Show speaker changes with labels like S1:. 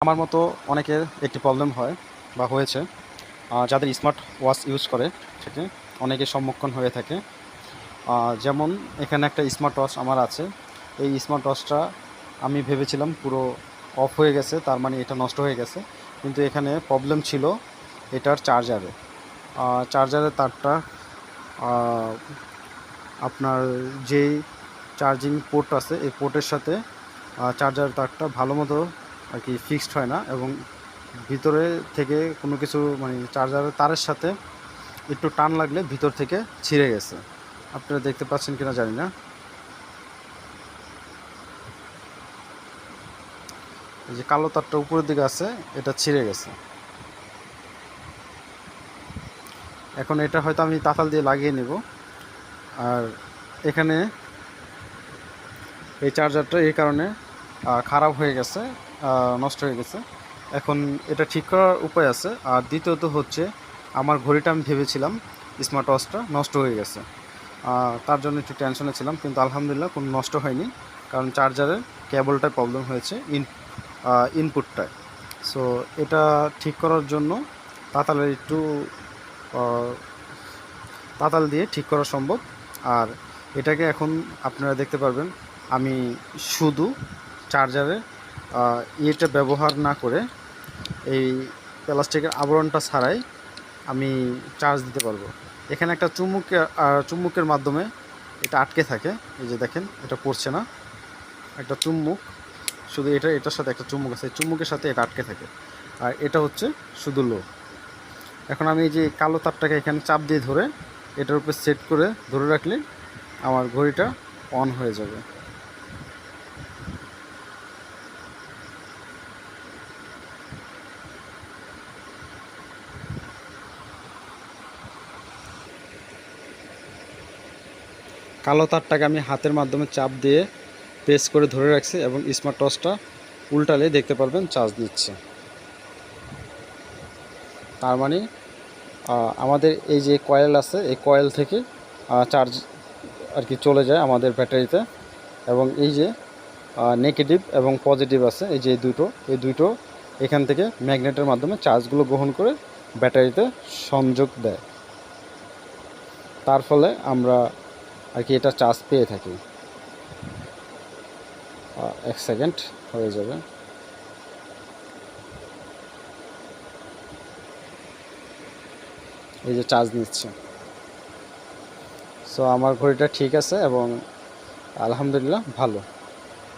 S1: আমার মতো অনেকের একটি প্রবলেম হয় বা হয়েছে, যাদের স্মার্ট ওয়াচ ইউজ করে সেটি অনেকের সম্মুখীন হয়ে থাকে। যেমন এখানে একটা স্মার্ট ওয়াচ আমার আছে। এই স্মার্ট ওয়াচটা আমি ভেবেছিলাম পুরো অফ হয়ে গেছে, তার মানে এটা নষ্ট হয়ে গেছে। কিন্তু এখানে প্রবলেম ছিল এটার চার্জারের তারটা, আপনার যেই চার্জিং পোর্ট আছে এই পোর্টের সাথে চার্জার তারটা ভালো মতো আর কি ফিক্সড হয় না, এবং ভিতরে থেকে কোনো কিছু মানে চার্জারের তারের সাথে একটু টান লাগলে ভিতর থেকে ছিঁড়ে গেছে। আপনারা দেখতে পাচ্ছেন কিনা জানি না। এই যে কালো তারটা উপরের দিকে আছে, এটা ছিঁড়ে গেছে। এখন এটা হয়তো আমি তাতাল দিয়ে লাগিয়ে নেব। আর এখানে এই চার্জারটা এই কারণে খারাপ হয়ে গেছে, নষ্ট হয়ে গেছে। এখন এটা ঠিক করার উপায় আছে। আর দ্বিতীয়ত হচ্ছে, আমার ঘড়িটা আমি ভেবেছিলাম স্মার্ট ওয়াচটা নষ্ট হয়ে গেছে, তার জন্য একটু টেনশনে ছিলাম, কিন্তু আলহামদুলিল্লাহ কোনো নষ্ট হয়নি, কারণ চার্জারের কেবলটায় প্রবলেম হয়েছে, ইনপুটটায়। সো এটা ঠিক করার জন্য তাতালের একটু তাতাল দিয়ে ঠিক করা সম্ভব। আর এটাকে এখন আপনারা দেখতে পারবেন আমি শুধু চার্জারের ইয়েটা ব্যবহার না করে এই প্লাস্টিকের আবরণটা ছাড়াই আমি চার্জ দিতে পারবো। এখানে একটা চুম্বকের মাধ্যমে এটা আটকে থাকে। এই যে দেখেন, এটা পড়ছে না, একটা চুম্বক, শুধু এটার সাথে একটা চুম্বক আছে, চুম্বকের সাথে এটা আটকে থাকে। আর এটা হচ্ছে শুধু লো। এখন আমি এই যে কালো তারটাকে এখানে চাপ দিয়ে ধরে এটার উপর সেট করে ধরে রাখলে আমার ঘড়িটা অন হয়ে যাবে। কালো তারটাকে আমি হাতের মাধ্যমে চাপ দিয়ে প্রেস করে ধরে রাখছি, এবং স্মার্ট টর্চটা উল্টালে দেখতে পারবেন চার্জ নিচ্ছে। তার মানে আমাদের এই যে কয়েল আছে, এই কয়েল থেকে চার্জ আর কি চলে যায় আমাদের ব্যাটারিতে, এবং এই যে নেগেটিভ এবং পজিটিভ আছে, এই যে এই দুটো এখান থেকে ম্যাগনেটের মাধ্যমে চার্জগুলো গ্রহণ করে ব্যাটারিতে সংযোগ দেয়। তার ফলে আমরা আর কি এটা চার্জ পেয়ে থাকি। 1 সেকেন্ড হয়ে যাবে। এই যে চার্জ নিচ্ছে। সো আমার ঘড়িটা ঠিক আছে এবং আলহামদুলিল্লাহ ভালো।